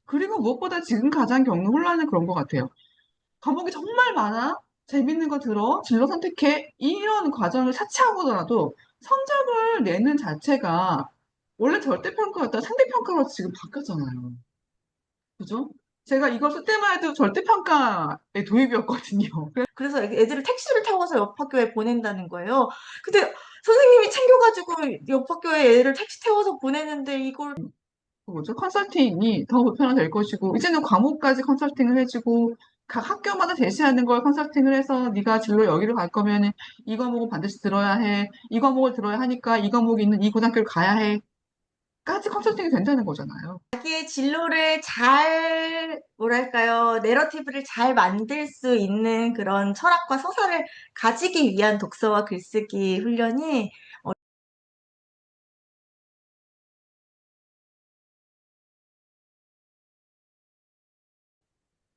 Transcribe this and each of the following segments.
그리고 무엇보다 지금 가장 겪는 혼란은 그런 것 같아요. 과목이 정말 많아? 재밌는 거 들어? 진로 선택해? 이런 과정을 차치하고더라도 성적을 내는 자체가 원래 절대평가였다가 상대평가로 지금 바뀌었잖아요. 그죠? 제가 이걸 쓸 때만 해도 절대평가의 도입이었거든요. 그래서 애들을 택시를 타고서 옆 학교에 보낸다는 거예요. 근데 선생님이 챙겨가지고 옆 학교에 애를 택시 태워서 보내는데 이걸 뭐죠? 컨설팅이 더 보편화될 것이고, 이제는 과목까지 컨설팅을 해주고, 각 학교마다 제시하는 걸 컨설팅을 해서 네가 진로 여기로 갈 거면은 이 과목은 반드시 들어야 해. 이 과목을 들어야 하니까 이 과목이 있는 이 고등학교를 가야 해. 까지 컨설팅이 된다는 거잖아요. 자기의 진로를 잘, 뭐랄까요, 내러티브를 잘 만들 수 있는 그런 철학과 서사를 가지기 위한 독서와 글쓰기 훈련이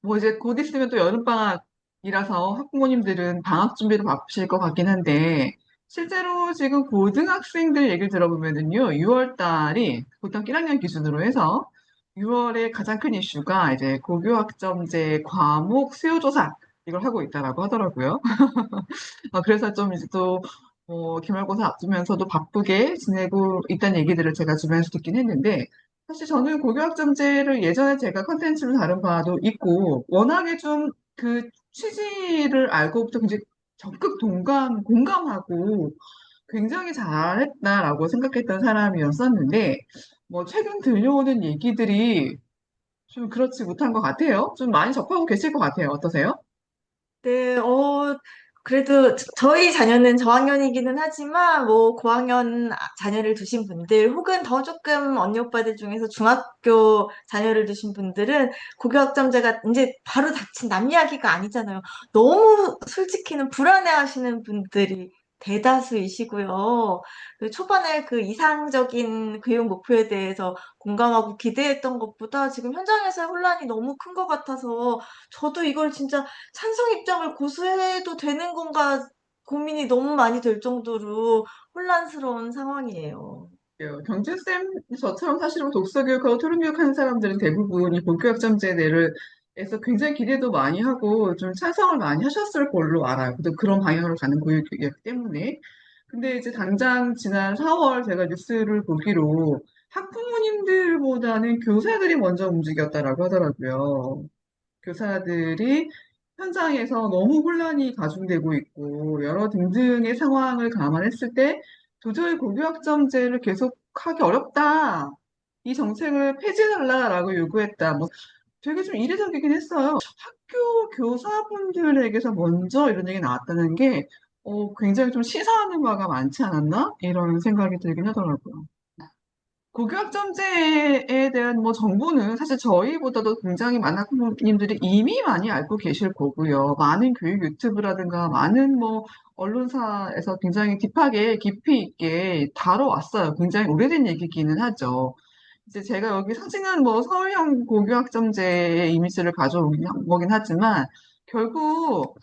뭐 이제 곧 있으면 또 여름방학이라서 학부모님들은 방학 준비로 바쁘실 것 같긴 한데, 실제로 지금 고등학생들 얘기를 들어보면은요, 6월 달이 고등학교 1학년 기준으로 해서 6월에 가장 큰 이슈가 이제 고교학점제 과목 수요조사 이걸 하고 있다라고 하더라고요. 그래서 좀 이제 또 기말고사 앞두면서도 바쁘게 지내고 있다는 얘기들을 제가 주변에서 듣긴 했는데 사실 저는 고교학점제를 예전에 제가 컨텐츠로 다룬 바도 있고 워낙에 좀 그 취지를 알고부터 굉장히 적극 공감하고 굉장히 잘했다라고 생각했던 사람이었었는데 뭐 최근 들려오는 얘기들이 좀 그렇지 못한 것 같아요. 좀 많이 접하고 계실 것 같아요. 어떠세요? 네, 그래도 저희 자녀는 저학년이기는 하지만 뭐 고학년 자녀를 두신 분들 혹은 더 조금 언니 오빠들 중에서 중학교 자녀를 두신 분들은 고교학점제가 이제 바로 닥친 남 이야기가 아니잖아요. 너무 솔직히는 불안해하시는 분들이 대다수이시고요. 그 초반에 그 이상적인 교육 목표에 대해서 공감하고 기대했던 것보다 지금 현장에서의 혼란이 너무 큰 것 같아서 저도 이걸 진짜 찬성 입장을 고수해도 되는 건가 고민이 너무 많이 될 정도로 혼란스러운 상황이에요. 경준쌤, 저처럼 사실은 독서교육하고 토론교육하는 사람들은 대부분 이 본교학점제 내를 에서 굉장히 기대도 많이 하고 좀 찬성을 많이 하셨을 걸로 알아요. 또 그런 방향으로 가는 교육이기 때문에. 근데 이제 당장 지난 4월 제가 뉴스를 보기로 학부모님들보다는 교사들이 먼저 움직였다라고 하더라고요. 교사들이 현장에서 너무 혼란이 가중되고 있고 여러 등등의 상황을 감안했을 때 도저히 고교학점제를 계속하기 어렵다. 이 정책을 폐지해달라라고 요구했다. 뭐 되게 좀 이례적이긴 했어요. 학교 교사분들에게서 먼저 이런 얘기 나왔다는 게 굉장히 좀 시사하는 바가 많지 않았나? 이런 생각이 들긴 하더라고요. 고교학점제에 대한 뭐 정보는 사실 저희보다도 굉장히 많은 학부모님들이 이미 많이 알고 계실 거고요. 많은 교육 유튜브라든가 많은 뭐 언론사에서 굉장히 딥하게 깊이 있게 다뤄왔어요. 굉장히 오래된 얘기기는 하죠. 이제 제가 여기 사진은 뭐 서울형 고교학점제의 이미지를 가져오긴 한 거긴 하지만 결국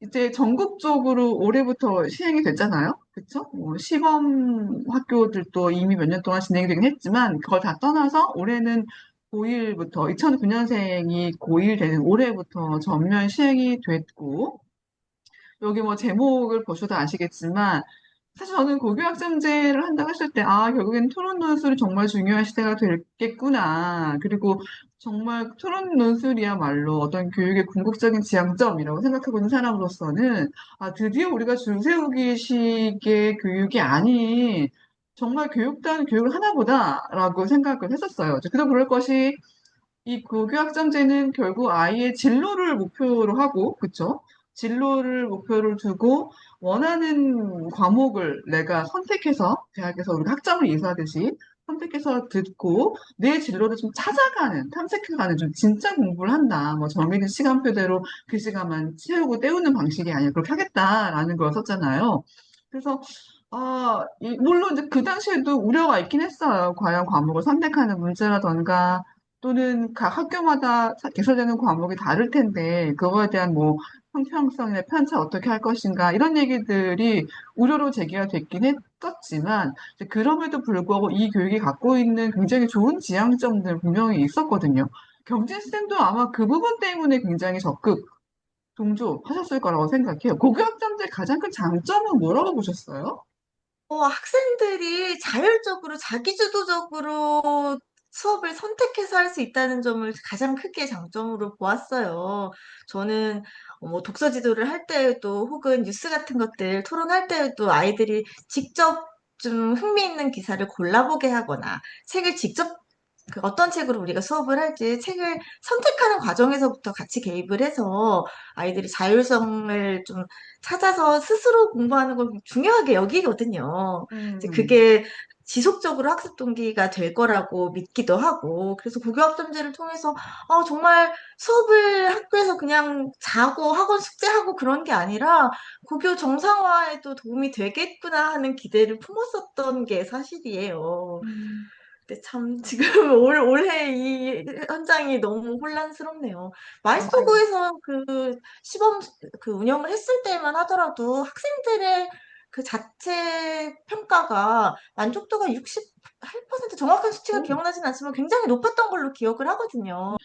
이제 전국적으로 올해부터 시행이 됐잖아요. 그쵸? 뭐 시범 학교들도 이미 몇 년 동안 진행이 되긴 했지만, 그걸 다 떠나서 올해는 고1부터, 2009년생이 고1 되는 올해부터 전면 시행이 됐고, 여기 뭐 제목을 보셔도 아시겠지만, 사실 저는 고교학점제를 한다고 했을 때, 결국엔 토론 논술이 정말 중요한 시대가 되겠구나. 그리고 정말 토론 논술이야말로 어떤 교육의 궁극적인 지향점이라고 생각하고 있는 사람으로서는, 드디어 우리가 줄 세우기 식의 교육이 아닌, 정말 교육단 교육을 하나보다라고 생각을 했었어요. 그도 그럴 것이 이 고교학점제는 결국 아이의 진로를 목표로 하고, 그쵸? 진로를 목표를 두고 원하는 과목을 내가 선택해서 대학에서 우리가 학점을 이수하듯이 선택해서 듣고 내 진로를 좀 찾아가는, 탐색해가는 좀 진짜 공부를 한다. 뭐 정해진 시간표대로 그 시간만 채우고 때우는 방식이 아니라 그렇게 하겠다라는 거였었잖아요. 그래서 물론 이제 그 당시에도 우려가 있긴 했어요. 과연 과목을 선택하는 문제라던가 또는 각 학교마다 개설되는 과목이 다를 텐데 그거에 대한 뭐 형평성이나 편차 어떻게 할 것인가 이런 얘기들이 우려로 제기가 됐긴 했었지만 그럼에도 불구하고 이 교육이 갖고 있는 굉장히 좋은 지향점들 분명히 있었거든요. 경진쌤도 아마 그 부분 때문에 굉장히 적극 동조하셨을 거라고 생각해요. 고교학점제 가장 큰 장점은 뭐라고 보셨어요? 학생들이 자율적으로, 자기주도적으로 수업을 선택해서 할 수 있다는 점을 가장 크게 장점으로 보았어요. 저는 뭐 독서 지도를 할 때에도 혹은 뉴스 같은 것들 토론할 때에도 아이들이 직접 좀 흥미있는 기사를 골라보게 하거나 책을 직접 어떤 책으로 우리가 수업을 할지 책을 선택하는 과정에서부터 같이 개입을 해서 아이들이 자율성을 좀 찾아서 스스로 공부하는 걸 중요하게 여기거든요. 이제 음, 그게 지속적으로 학습 동기가 될 거라고 믿기도 하고, 그래서 고교학점제를 통해서 정말 수업을 학교에서 그냥 자고 학원 숙제하고 그런 게 아니라 고교 정상화에도 도움이 되겠구나 하는 기대를 품었었던 게 사실이에요. 음, 근데 참 지금 올해 이 현장이 너무 혼란스럽네요. 맞아요. 마이스터고에서 그 시범 그 운영을 했을 때만 하더라도 학생들의 그 자체 평가가 만족도가 68% 정확한 수치가 오. 기억나진 않지만 굉장히 높았던 걸로 기억을 하거든요.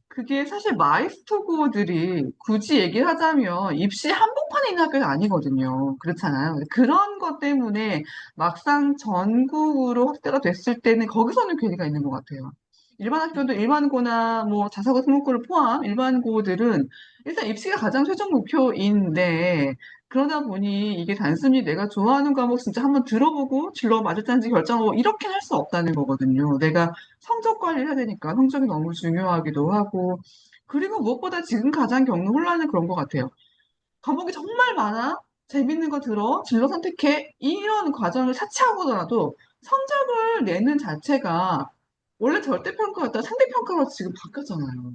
그게 사실 마이스터고들이 굳이 얘기를 하자면 입시 한복판에 있는 학교가 아니거든요. 그렇잖아요. 그런 것 때문에 막상 전국으로 확대가 됐을 때는 거기서는 괴리가 있는 것 같아요. 일반 학교도 일반고나 뭐 자사고 특목고를 포함 일반고들은 일단 입시가 가장 최종 목표인데 그러다 보니 이게 단순히 내가 좋아하는 과목 진짜 한번 들어보고 진로 맞을지 결정하고 이렇게 할 수 없다는 거거든요. 내가 성적 관리를 해야 되니까 성적이 너무 중요하기도 하고 그리고 무엇보다 지금 가장 겪는 혼란은 그런 것 같아요. 과목이 정말 많아 재밌는 거 들어 진로 선택해 이런 과정을 차치하고더라도 성적을 내는 자체가 원래 절대평가였다 상대평가로 지금 바뀌었잖아요.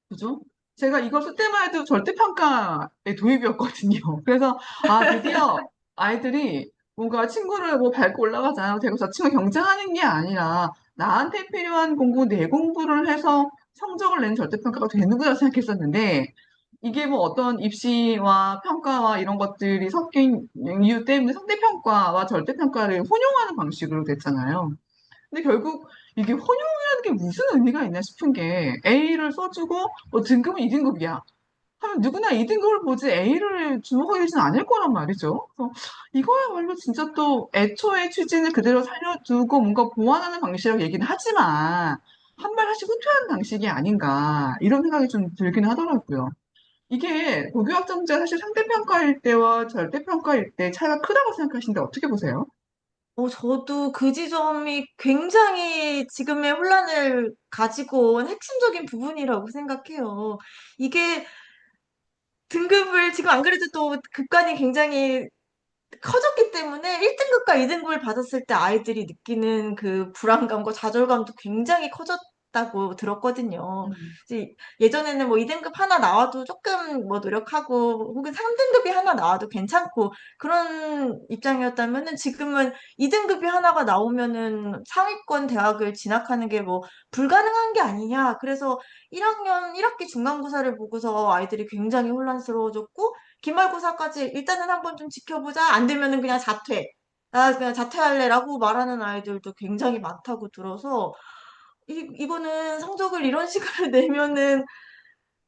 그죠? 제가 이걸 쓸 때만 해도 절대평가의 도입이었거든요. 그래서, 아, 드디어 아이들이 뭔가 친구를 뭐 밟고 올라가자. 되고 저 친구 경쟁하는 게 아니라 나한테 필요한 공부, 내 공부를 해서 성적을 내는 절대평가가 되는구나 생각했었는데, 이게 뭐 어떤 입시와 평가와 이런 것들이 섞인 이유 때문에 상대평가와 절대평가를 혼용하는 방식으로 됐잖아요. 근데 결국 이게 혼용이라는 게 무슨 의미가 있나 싶은 게 A를 써주고 뭐 등급은 2등급이야. 하면 누구나 2등급을 보지 A를 주목하게 되진 않을 거란 말이죠. 그래서 이거야말로 진짜 또 애초에 취지는 그대로 살려두고 뭔가 보완하는 방식이라고 얘기는 하지만 한 발 하씩 후퇴하는 방식이 아닌가 이런 생각이 좀 들긴 하더라고요. 이게 고교학점제 사실 상대평가일 때와 절대평가일 때 차이가 크다고 생각하시는데 어떻게 보세요? 저도 그 지점이 굉장히 지금의 혼란을 가지고 온 핵심적인 부분이라고 생각해요. 이게 등급을 지금 안 그래도 또 급간이 굉장히 커졌기 때문에 1등급과 2등급을 받았을 때 아이들이 느끼는 그 불안감과 좌절감도 굉장히 커졌다고 들었거든요. 음, 이제 예전에는 뭐 2등급 하나 나와도 조금 뭐 노력하고 혹은 3등급이 하나 나와도 괜찮고 그런 입장이었다면은 지금은 2등급이 하나가 나오면은 상위권 대학을 진학하는 게 뭐 불가능한 게 아니냐. 그래서 1학년 1학기 중간고사를 보고서 아이들이 굉장히 혼란스러워졌고 기말고사까지 일단은 한번 좀 지켜보자. 안 되면은 그냥 자퇴. 나 그냥 자퇴할래라고 말하는 아이들도 굉장히 많다고 들어서 이거는 성적을 이런 식으로 내면은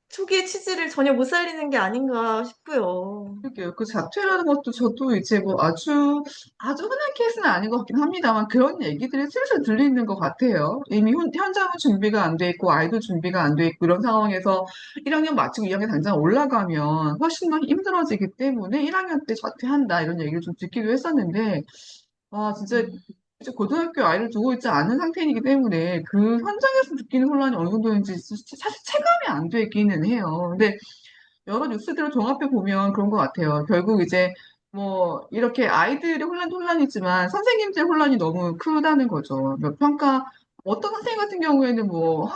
초기의 취지를 전혀 못 살리는 게 아닌가 싶고요. 그러게요. 그 자퇴라는 것도 저도 이제 뭐 아주 흔한 케이스는 아닌 것 같긴 합니다만 그런 얘기들이 슬슬 들리는 것 같아요. 이미 현장은 준비가 안 돼 있고 아이도 준비가 안 돼 있고 이런 상황에서 1학년 마치고 2학년 당장 올라가면 훨씬 더 힘들어지기 때문에 1학년 때 자퇴한다 이런 얘기를 좀 듣기도 했었는데 아, 진짜 음. 이제 고등학교 아이를 두고 있지 않은 상태이기 때문에 그 현장에서 느끼는 혼란이 어느 정도인지 사실 체감이 안 되기는 해요. 근데 여러 뉴스들을 종합해 보면 그런 것 같아요. 결국 이제 뭐 이렇게 아이들의 혼란도 혼란이지만 선생님들의 혼란이 너무 크다는 거죠. 몇 평가 어떤 선생님 같은 경우에는 뭐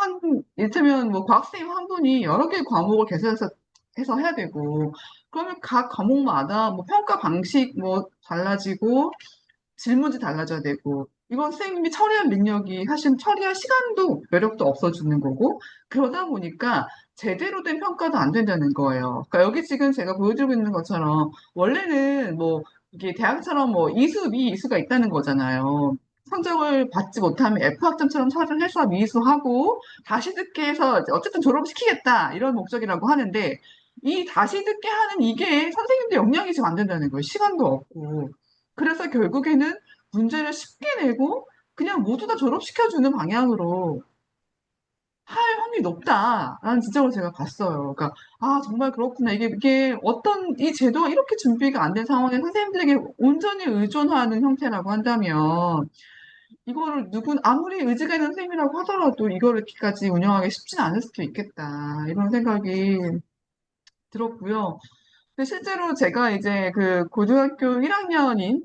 이를테면 뭐 과학선생님 한 분이 여러 개의 과목을 해서 해야 되고 그러면 각 과목마다 뭐 평가 방식 뭐 달라지고 질문지 달라져야 되고, 이건 선생님이 처리할 능력이 사실 처리할 시간도 여력도 없어지는 거고, 그러다 보니까 제대로 된 평가도 안 된다는 거예요. 그러니까 여기 지금 제가 보여드리고 있는 것처럼, 원래는 뭐, 이게 대학처럼 뭐, 이수, 미, 이수가 있다는 거잖아요. 성적을 받지 못하면 F학점처럼 처리를 해서 미수하고 다시 듣게 해서 어쨌든 졸업시키겠다 이런 목적이라고 하는데 이 다시 듣게 하는 이게 선생님들 역량이 지금 안 된다는 거예요. 시간도 없고. 그래서 결국에는 문제를 쉽게 내고 그냥 모두 다 졸업시켜주는 방향으로 할 확률이 높다라는 지적을 제가 봤어요. 그러니까 아 정말 그렇구나. 이게 어떤 이 제도가 이렇게 준비가 안 된 상황에 선생님들에게 온전히 의존하는 형태라고 한다면 이거를 누군 아무리 의지가 있는 선생님이라고 하더라도 이거를 이렇게까지 운영하기 쉽지는 않을 수도 있겠다. 이런 생각이 들었고요. 근데 실제로 제가 이제 그 고등학교 1학년인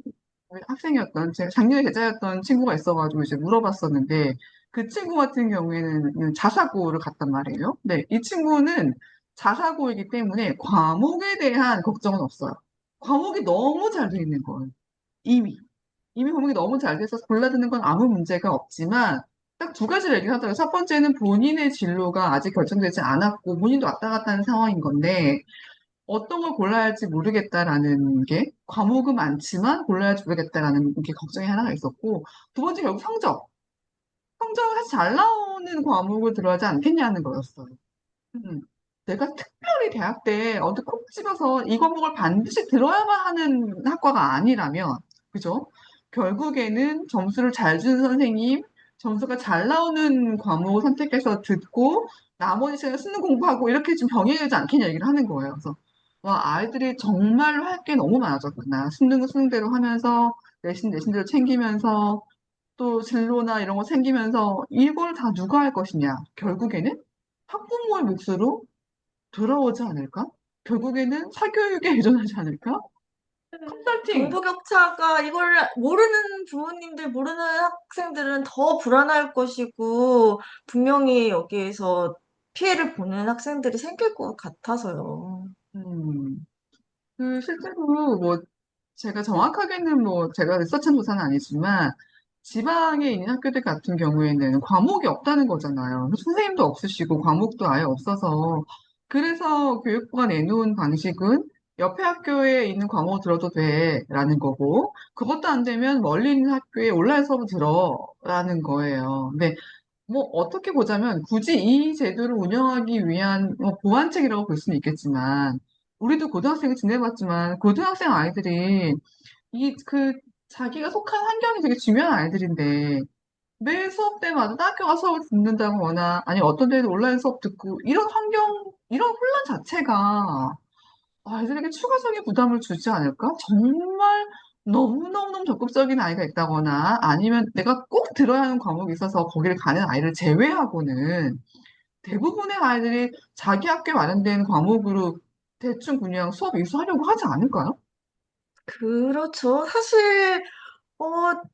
학생이었던, 제가 작년에 제자였던 친구가 있어가지고 이제 물어봤었는데, 그 친구 같은 경우에는 자사고를 갔단 말이에요. 네, 이 친구는 자사고이기 때문에 과목에 대한 걱정은 없어요. 과목이 너무 잘 돼 있는 거예요. 이미. 이미 과목이 너무 잘 돼서 골라드는 건 아무 문제가 없지만, 딱 두 가지를 얘기를 하더라고요. 첫 번째는 본인의 진로가 아직 결정되지 않았고, 본인도 왔다 갔다 하는 상황인 건데, 어떤 걸 골라야 할지 모르겠다라는 게 과목은 많지만 골라야 할지 모르겠다라는 게 걱정이 하나가 있었고 두 번째 결국 성적을 사실 잘 나오는 과목을 들어야 하지 않겠냐는 거였어요. 음. 내가 특별히 대학 때 어디 콕 집어서 이 과목을 반드시 들어야만 하는 학과가 아니라면 그죠? 결국에는 점수를 잘 주는 선생님, 점수가 잘 나오는 과목을 선택해서 듣고 나머지 시간에 수능 공부하고 이렇게 좀 병행하지 않겠냐 얘기를 하는 거예요. 그래서 와 아이들이 정말로 할 게 너무 많아졌구나. 수능은 수능대로 하면서 내신 내신대로 챙기면서 또 진로나 이런 거 챙기면서 이걸 다 누가 할 것이냐. 결국에는 학부모의 몫으로 돌아오지 않을까? 결국에는 사교육에 의존하지 않을까? 컨설팅. 정보 격차가 이걸 모르는 부모님들, 모르는 학생들은 더 불안할 것이고, 분명히 여기에서 피해를 보는 학생들이 생길 것 같아서요. 음, 실제로 뭐 제가 정확하게는 뭐 제가 리서치 조사는 아니지만 지방에 있는 학교들 같은 경우에는 과목이 없다는 거잖아요. 선생님도 없으시고 과목도 아예 없어서 그래서 교육부가 내놓은 방식은 옆에 학교에 있는 과목을 들어도 돼라는 거고 그것도 안 되면 멀리 있는 학교에 온라인 수업을 들어라는 거예요. 근데 뭐 어떻게 보자면 굳이 이 제도를 운영하기 위한 뭐 보완책이라고 볼 수는 있겠지만 우리도 고등학생을 지내봤지만 고등학생 아이들이 이 그 자기가 속한 환경이 되게 중요한 아이들인데 매 수업 때마다 학교 가서 수업을 듣는다거나 아니 어떤 데는 온라인 수업 듣고 이런 환경 이런 혼란 자체가 아이들에게 추가적인 부담을 주지 않을까? 정말 너무너무너무 적극적인 아이가 있다거나 아니면 내가 꼭 들어야 하는 과목이 있어서 거기를 가는 아이를 제외하고는 대부분의 아이들이 자기 학교에 마련된 과목으로 대충 그냥 수업 이수하려고 하지 않을까요? 그렇죠. 사실,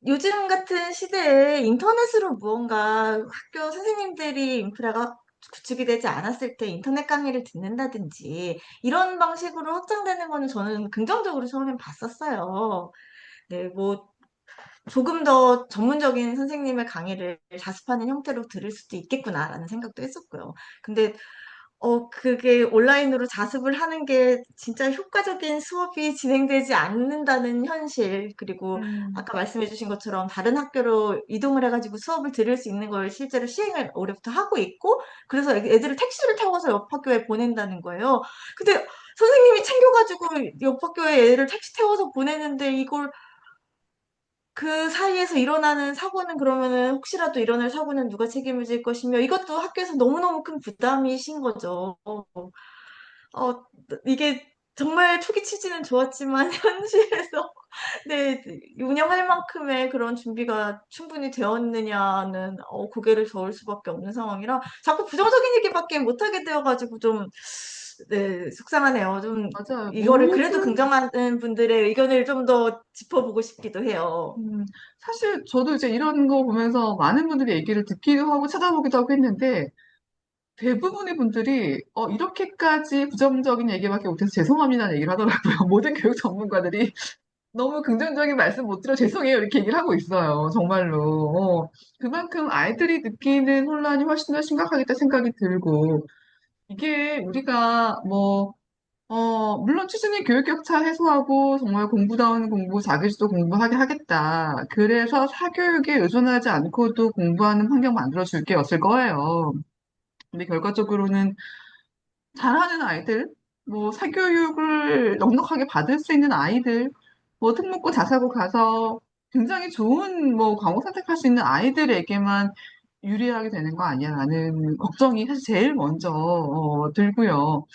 요즘 같은 시대에 인터넷으로 무언가 학교 선생님들이 인프라가 구축이 되지 않았을 때 인터넷 강의를 듣는다든지 이런 방식으로 확장되는 거는 저는 긍정적으로 처음엔 봤었어요. 네, 뭐 조금 더 전문적인 선생님의 강의를 자습하는 형태로 들을 수도 있겠구나라는 생각도 했었고요. 근데 그게 온라인으로 자습을 하는 게 진짜 효과적인 수업이 진행되지 않는다는 현실, 그리고 음, 아까 말씀해 주신 것처럼 다른 학교로 이동을 해가지고 수업을 들을 수 있는 걸 실제로 시행을 올해부터 하고 있고, 그래서 애들을 택시를 타고서 옆 학교에 보낸다는 거예요. 근데 선생님이 챙겨가지고 옆 학교에 애를 택시 태워서 보내는데 이걸 그 사이에서 일어나는 사고는 그러면은 혹시라도 일어날 사고는 누가 책임을 질 것이며 이것도 학교에서 너무너무 큰 부담이신 거죠. 이게 정말 초기 취지는 좋았지만 현실에서 네, 운영할 만큼의 그런 준비가 충분히 되었느냐는 고개를 저을 수밖에 없는 상황이라 자꾸 부정적인 얘기밖에 못하게 되어가지고 좀 네, 속상하네요. 좀 맞아요. 이거를 그래도 긍정하는 분들의 의견을 좀 더 짚어보고 싶기도 해요. 음, 사실 저도 이제 이런 거 보면서 많은 분들이 얘기를 듣기도 하고 찾아보기도 하고 했는데 대부분의 분들이 이렇게까지 부정적인 얘기밖에 못해서 죄송합니다는 얘기를 하더라고요. 모든 교육 전문가들이 너무 긍정적인 말씀 못 드려 죄송해요 이렇게 얘기를 하고 있어요. 정말로. 그만큼 아이들이 느끼는 혼란이 훨씬 더 심각하겠다 생각이 들고 이게 우리가 뭐 물론 취지는 교육 격차 해소하고 정말 공부다운 공부, 자기주도 공부하게 하겠다. 그래서 사교육에 의존하지 않고도 공부하는 환경 만들어줄 게 였을 거예요. 근데 결과적으로는 잘하는 아이들, 뭐 사교육을 넉넉하게 받을 수 있는 아이들, 뭐 특목고 자사고 가서 굉장히 좋은 뭐 과목 선택할 수 있는 아이들에게만 유리하게 되는 거 아니야라는 걱정이 사실 제일 먼저 들고요.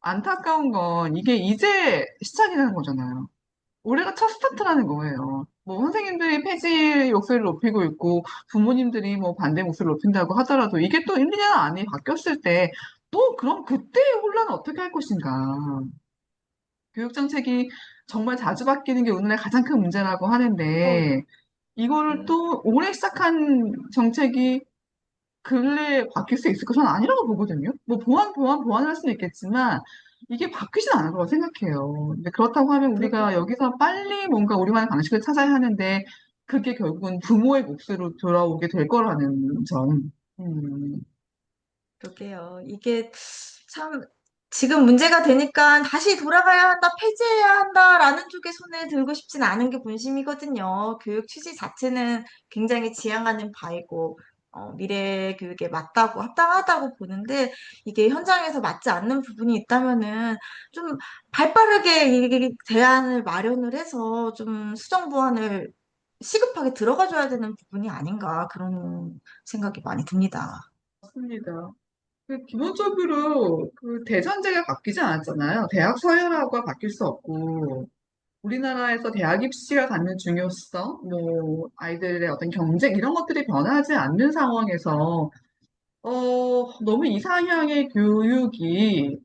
안타까운 건 이게 이제 시작이라는 거잖아요. 올해가 첫 스타트라는 거예요. 뭐 선생님들이 폐지 목소리를 높이고 있고 부모님들이 뭐 반대 목소리를 높인다고 하더라도 이게 또 1, 2년 안에 바뀌었을 때 또 그럼 그때의 혼란을 어떻게 할 것인가. 교육 정책이 정말 자주 바뀌는 게 오늘의 가장 큰 문제라고 어, 하는데 이거를 네. 또 올해 시작한 정책이 근래에 바뀔 수 있을 까 저는 아니라고 보거든요. 뭐 보완을 할 수는 있겠지만 이게 바뀌진 않을 거라고 생각해요. 근데 그렇다고 하면 우리가 그렇겠죠. 여기서 빨리 뭔가 우리만의 방식을 찾아야 하는데 그게 결국은 부모의 몫으로 돌아오게 될 거라는 점. 그러게요. 이게 참 지금 문제가 되니까 다시 돌아가야 한다, 폐지해야 한다라는 쪽에 손을 들고 싶진 않은 게 본심이거든요. 교육 취지 자체는 굉장히 지향하는 바이고, 미래 교육에 맞다고, 합당하다고 보는데, 이게 현장에서 맞지 않는 부분이 있다면은 좀 발빠르게 이 대안을 마련을 해서 좀 수정 보완을 시급하게 들어가줘야 되는 부분이 아닌가, 그런 생각이 많이 듭니다. 맞습니다. 기본적으로 그 대전제가 바뀌지 않았잖아요. 대학 서열화가 바뀔 수 없고 우리나라에서 대학 입시가 갖는 중요성, 뭐 아이들의 어떤 경쟁 이런 것들이 변하지 않는 상황에서 너무 이상향의 교육이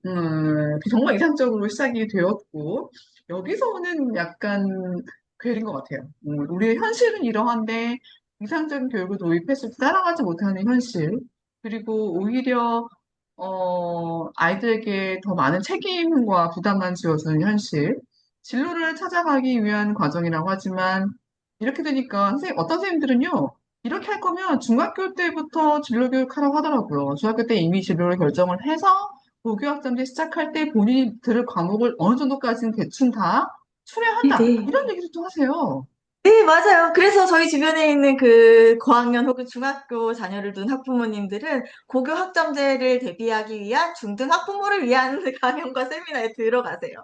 정말 이상적으로 시작이 되었고 여기서 오는 약간 괴리인 것 같아요. 우리의 현실은 이러한데 이상적인 교육을 도입했을 때 따라가지 못하는 현실 그리고 오히려 아이들에게 더 많은 책임과 부담만 지어주는 현실 진로를 찾아가기 위한 과정이라고 하지만 이렇게 되니까 어떤 선생님들은요 이렇게 할 거면 중학교 때부터 진로 교육하라고 하더라고요. 중학교 때 이미 진로를 결정을 해서 고교학점제 시작할 때 본인이 들을 과목을 어느 정도까지는 대충 다 출애한다. 네네. 이런 얘기를 또 하세요. 네, 맞아요. 그래서 저희 주변에 있는 그 고학년 혹은 중학교 자녀를 둔 학부모님들은 고교 학점제를 대비하기 위한 중등 학부모를 위한 강연과 세미나에 들어가세요.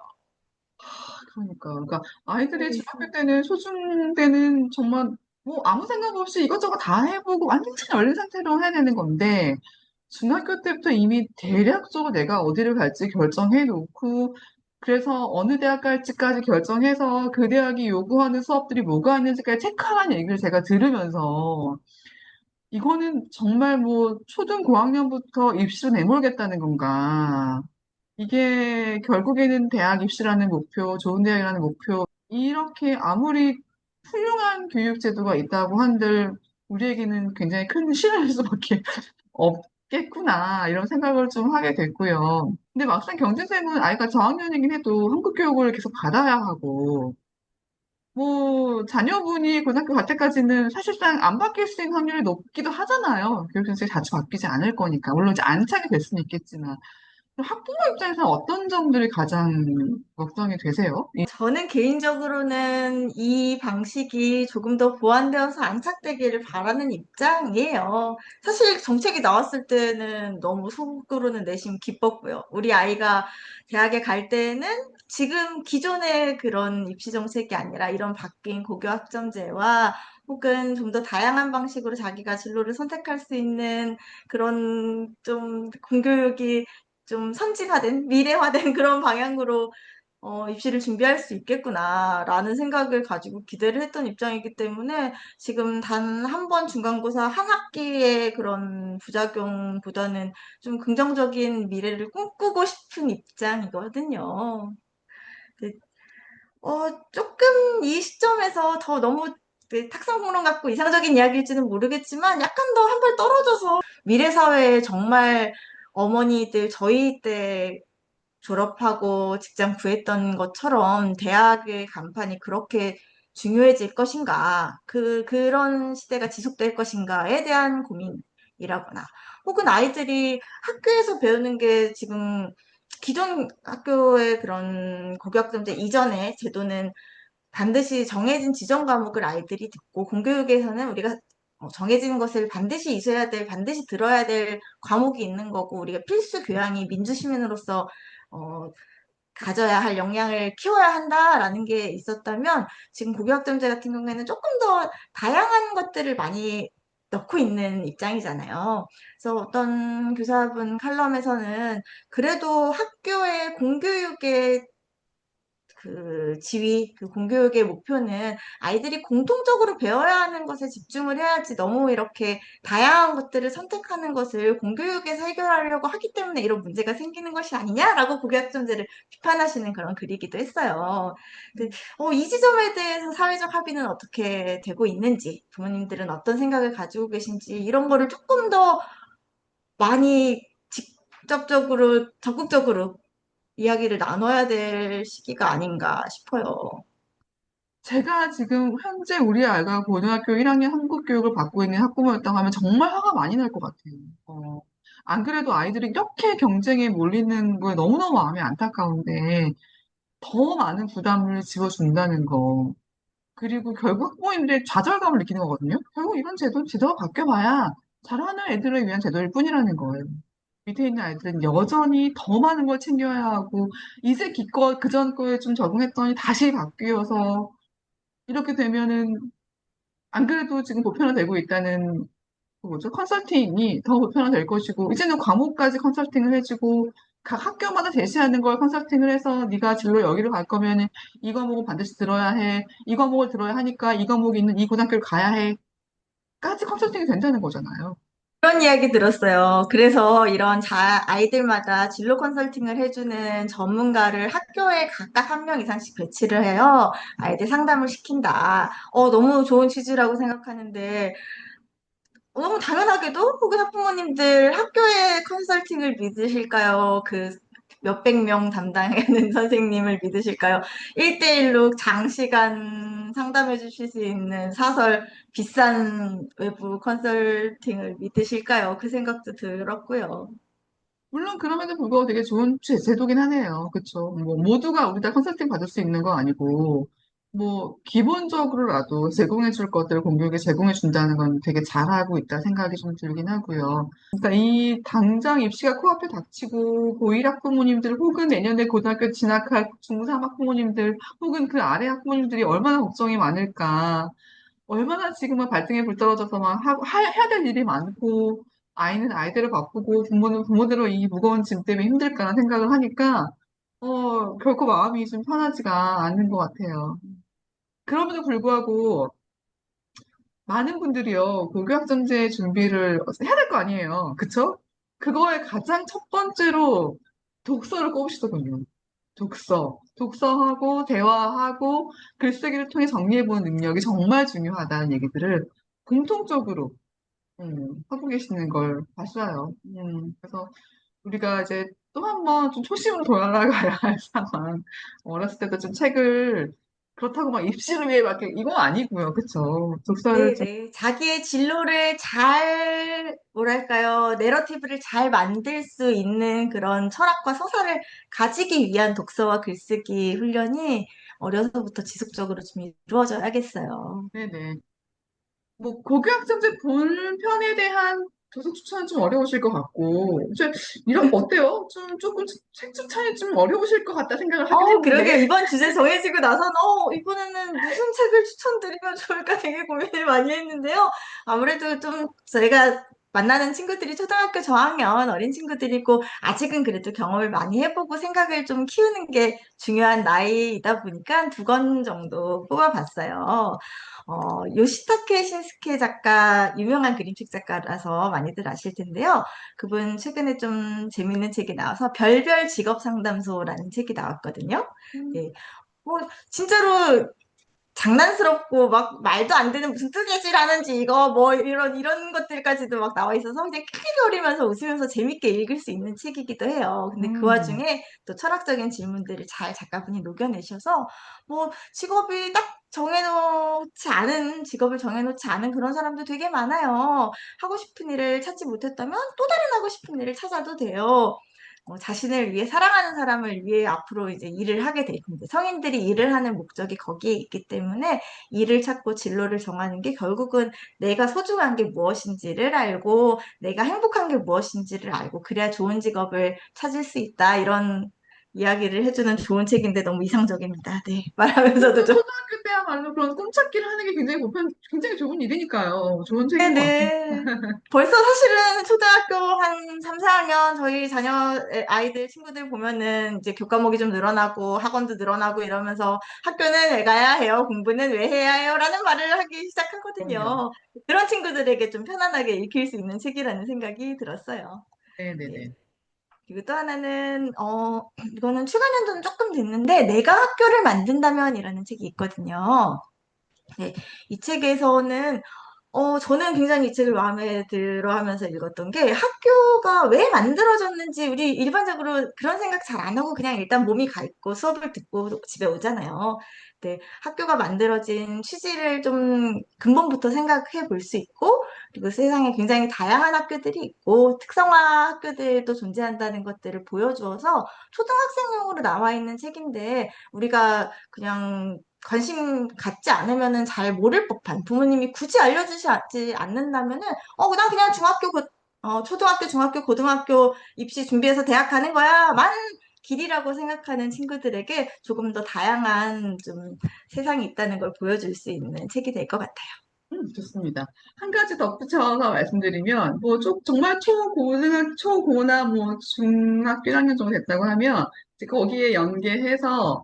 그러니까 아이들이 그러고 중학교 있습니다. 때는 초중 때는 정말 뭐 아무 생각 없이 이것저것 다 해보고 완전히 열린 상태로 해야 되는 건데 중학교 때부터 이미 대략적으로 내가 어디를 갈지 결정해 놓고 그래서 어느 대학 갈지까지 결정해서 그 대학이 요구하는 수업들이 뭐가 있는지까지 체크하라는 얘기를 제가 들으면서 이거는 정말 뭐 초등 고학년부터 입시로 내몰겠다는 건가? 이게 결국에는 대학 입시라는 목표, 좋은 대학이라는 목표, 이렇게 아무리 훌륭한 교육 제도가 있다고 한들 우리에게는 굉장히 큰 시련일 수밖에 없겠구나, 이런 생각을 좀 하게 됐고요. 근데 막상 경제생은 아이가 저학년이긴 해도 한국 교육을 계속 받아야 하고, 뭐, 자녀분이 고등학교 갈 때까지는 사실상 안 바뀔 수 있는 확률이 높기도 하잖아요. 교육 정책이 자주 바뀌지 않을 거니까. 물론 이제 안착이 될 수는 있겠지만. 학부모 입장에서 어떤 점들이 가장 걱정이 되세요? 저는 개인적으로는 이 방식이 조금 더 보완되어서 안착되기를 바라는 입장이에요. 사실 정책이 나왔을 때는 너무 속으로는 내심 기뻤고요. 우리 아이가 대학에 갈 때는 지금 기존의 그런 입시 정책이 아니라 이런 바뀐 고교 학점제와 혹은 좀 더 다양한 방식으로 자기가 진로를 선택할 수 있는 그런 좀 공교육이 좀 선진화된, 미래화된 그런 방향으로 입시를 준비할 수 있겠구나라는 생각을 가지고 기대를 했던 입장이기 때문에 지금 단 한 번 중간고사 한 학기의 그런 부작용보다는 좀 긍정적인 미래를 꿈꾸고 싶은 입장이거든요. 근데, 조금 이 시점에서 더 너무 그 탁상공론 같고 이상적인 이야기일지는 모르겠지만 약간 더 한 발 떨어져서 미래 사회에 정말 어머니들 저희 때 졸업하고 직장 구했던 것처럼 대학의 간판이 그렇게 중요해질 것인가, 그런 시대가 지속될 것인가에 대한 고민이라거나, 혹은 아이들이 학교에서 배우는 게 지금 기존 학교의 그런 고교학점제 이전의 제도는 반드시 정해진 지정 과목을 아이들이 듣고 공교육에서는 우리가 정해진 것을 반드시 있어야 될, 반드시 들어야 될 과목이 있는 거고 우리가 필수 교양이 민주시민으로서 어, 가져야 할 역량을 키워야 한다라는 게 있었다면 지금 고교학점제 같은 경우에는 조금 더 다양한 것들을 많이 넣고 있는 입장이잖아요. 그래서 어떤 교사분 칼럼에서는 그래도 학교의 공교육의 그 지위, 그 공교육의 목표는 아이들이 공통적으로 배워야 하는 것에 집중을 해야지 너무 이렇게 다양한 것들을 선택하는 것을 공교육에서 해결하려고 하기 때문에 이런 문제가 생기는 것이 아니냐라고 고교학점제를 비판하시는 그런 글이기도 했어요. 이 지점에 대해서 사회적 합의는 어떻게 되고 있는지, 부모님들은 어떤 생각을 가지고 계신지 이런 거를 조금 더 많이 직접적으로, 적극적으로 이야기를 나눠야 될 시기가 아닌가 싶어요. 제가 지금 현재 우리 아이가 고등학교 1학년 한국 교육을 받고 있는 학부모였다고 하면 정말 화가 많이 날 것 같아요. 어, 안 그래도 아이들이 이렇게 경쟁에 몰리는 거에 너무너무 마음이 안타까운데 더 많은 부담을 지어준다는 거. 그리고 결국 학부모님들이 좌절감을 느끼는 거거든요. 결국 이런 제도가 바뀌어봐야 잘하는 애들을 위한 제도일 뿐이라는 거예요. 밑에 있는 아이들은 여전히 더 많은 걸 챙겨야 하고, 이제 기껏 그전 거에 좀 적응했더니 다시 바뀌어서, 이렇게 되면은, 안 그래도 지금 보편화되고 있다는, 그 뭐죠? 컨설팅이 더 보편화될 것이고, 이제는 과목까지 컨설팅을 해주고, 각 학교마다 제시하는 걸 컨설팅을 해서 네가 진로 여기로 갈 거면은 이 과목은 반드시 들어야 해. 이 과목을 들어야 하니까 이 과목이 있는 이 고등학교를 가야 해. 까지 컨설팅이 된다는 거잖아요. 그런 이야기 들었어요. 그래서 이런 아이들마다 진로 컨설팅을 해주는 전문가를 학교에 각각 한 명 이상씩 배치를 해요. 아이들 상담을 시킨다. 너무 좋은 취지라고 생각하는데, 너무 당연하게도 혹은 학부모님들 학교의 컨설팅을 믿으실까요? 그 몇백 명 담당하는 선생님을 믿으실까요? 1대1로 장시간 상담해 주실 수 있는 비싼 외부 컨설팅을 믿으실까요? 그 생각도 들었고요. 물론 그럼에도 불구하고 되게 좋은 제도긴 하네요. 그쵸? 뭐 모두가 우리 다 컨설팅 받을 수 있는 거 아니고 뭐 기본적으로라도 제공해 줄 것들을 공교육에 제공해 준다는 건 되게 잘하고 있다 생각이 좀 들긴 하고요. 그러니까 이 당장 입시가 코앞에 닥치고 고1 학부모님들 혹은 내년에 고등학교 진학할 중3 학부모님들 혹은 그 아래 학부모님들이 얼마나 걱정이 많을까. 얼마나 지금은 발등에 불 떨어져서 막 해야 될 일이 많고, 아이는 아이대로 바쁘고, 부모는 부모대로 이 무거운 짐 때문에 힘들까라는 생각을 하니까, 결코 마음이 좀 편하지가 않는 것 같아요. 그럼에도 불구하고, 많은 분들이요, 고교학점제 준비를 해야 될 거 아니에요. 그쵸? 그거에 가장 첫 번째로 독서를 꼽으시더군요. 독서하고, 대화하고, 글쓰기를 통해 정리해보는 능력이 정말 중요하다는 얘기들을 공통적으로, 하고 계시는 걸 봤어요. 그래서 우리가 이제 또 한 번 좀 초심으로 돌아가야 할 상황. 어렸을 때도 좀 책을, 그렇다고 막 입시를 위해 막, 이건 아니고요. 그쵸? 독서를 좀, 네네. 자기의 진로를 잘, 뭐랄까요, 내러티브를 잘 만들 수 있는 그런 철학과 서사를 가지기 위한 독서와 글쓰기 훈련이 어려서부터 지속적으로 좀 이루어져야겠어요. 네네. 뭐 고교학점제 본편에 대한 도서 추천은 좀 어려우실 것 같고, 이제 이런 어때요? 좀 조금 책 추천이 좀 어려우실 것 같다 생각을 하긴 그러게요. 했는데, 이번 주제 정해지고 나서는, 이번에는 무슨 책을 추천드리면 좋을까 되게 고민을 많이 했는데요. 아무래도 좀 저희가 만나는 친구들이 초등학교 저학년 어린 친구들이고, 아직은 그래도 경험을 많이 해보고 생각을 좀 키우는 게 중요한 나이이다 보니까 두 권 정도 뽑아봤어요. 요시타케 신스케 작가, 유명한 그림책 작가라서 많이들 아실 텐데요. 그분 최근에 좀 재밌는 책이 나와서 별별 직업 상담소라는 책이 나왔거든요. 음, 네. 진짜로 장난스럽고 막 말도 안 되는 무슨 뜨개질하는지 이거 뭐 이런 것들까지도 막 나와 있어서 그냥 킥킥거리면서 웃으면서 재밌게 읽을 수 있는 책이기도 해요. 근데 그 음, 와중에 또 철학적인 질문들을 잘 작가분이 녹여내셔서 뭐 직업이 딱 직업을 정해놓지 않은 그런 사람도 되게 많아요. 하고 싶은 일을 찾지 못했다면 또 다른 하고 싶은 일을 찾아도 돼요. 자신을 위해 사랑하는 사람을 위해 앞으로 이제 일을 하게 될 텐데 성인들이 일을 하는 목적이 거기에 있기 때문에 일을 찾고 진로를 정하는 게 결국은 내가 소중한 게 무엇인지를 알고 내가 행복한 게 무엇인지를 알고 그래야 좋은 직업을 찾을 수 있다 이런 이야기를 해주는 좋은 책인데 너무 이상적입니다. 네, 말하면서도 좀 초등학교 때야말로 그런 꿈찾기를 하는 게 굉장히 좋은 일이니까요. 좋은 책인 것 같아요. 네네. 벌써 사실은 초등학교 한 3, 4학년 저희 자녀 아이들 친구들 보면은 이제 교과목이 좀 늘어나고 학원도 늘어나고 이러면서 학교는 왜 가야 해요? 공부는 왜 해야 해요? 라는 말을 하기 그럼요. 시작하거든요. 그런 친구들에게 좀 편안하게 읽힐 수 있는 책이라는 생각이 들었어요. 네. 네네네. 그리고 또 하나는 이거는 출간연도는 조금 됐는데 내가 학교를 만든다면이라는 책이 있거든요. 네, 이 책에서는 저는 굉장히 이 책을 마음에 들어 하면서 읽었던 게 학교가 왜 만들어졌는지 우리 일반적으로 그런 생각 잘 안 하고 그냥 일단 몸이 가 있고 수업을 듣고 집에 오잖아요. 근데 학교가 만들어진 취지를 좀 근본부터 생각해 볼 수 있고 그리고 세상에 굉장히 다양한 학교들이 있고 특성화 학교들도 존재한다는 것들을 보여주어서 초등학생용으로 나와 있는 책인데 우리가 그냥 관심 갖지 않으면은 잘 모를 법한 부모님이 굳이 알려주지 않는다면은 난 그냥 초등학교, 중학교, 고등학교 입시 준비해서 대학 가는 거야. 만 길이라고 생각하는 친구들에게 조금 더 다양한 좀 세상이 있다는 걸 보여줄 수 있는 책이 될 것 같아요. 좋습니다. 한 가지 덧붙여서 말씀드리면, 정말 초고나 뭐, 중학교 1학년 정도 됐다고 하면, 이제 거기에 연계해서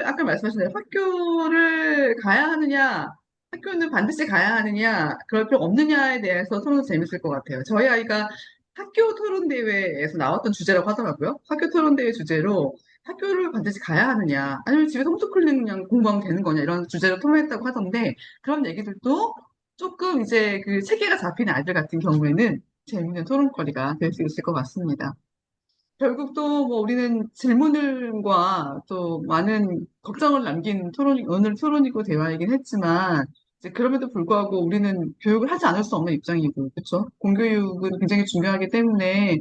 아까 말씀하신 대로 학교를 가야 하느냐, 학교는 반드시 가야 하느냐, 그럴 필요 없느냐에 대해서 토론도 재밌을 것 같아요. 저희 아이가 학교 토론대회에서 나왔던 주제라고 하더라고요. 학교 토론대회 주제로 학교를 반드시 가야 하느냐, 아니면 집에서 홈스쿨링 그냥 공부하면 되는 거냐, 이런 주제로 토론했다고 하던데, 그런 얘기들도 조금 이제 그 체계가 잡힌 아이들 같은 경우에는 재밌는 토론거리가 될 수 있을 것 같습니다. 결국 또 뭐 우리는 질문들과 또 많은 걱정을 남긴 오늘 토론이고 대화이긴 했지만, 이제 그럼에도 불구하고 우리는 교육을 하지 않을 수 없는 입장이고, 그렇죠? 공교육은 굉장히 중요하기 때문에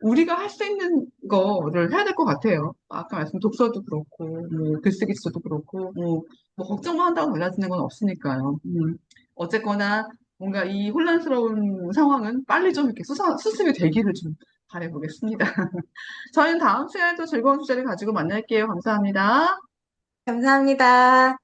우리가 할 수 있는 거를 해야 될 것 같아요. 아까 말씀 독서도 그렇고, 뭐, 글쓰기 수도 그렇고, 뭐, 걱정만 한다고 달라지는 건 없으니까요. 어쨌거나, 뭔가 이 혼란스러운 상황은 빨리 좀 이렇게 수습이 되기를 좀 바라보겠습니다. 저희는 다음 시간에 또 즐거운 주제를 가지고 만날게요. 감사합니다. 감사합니다.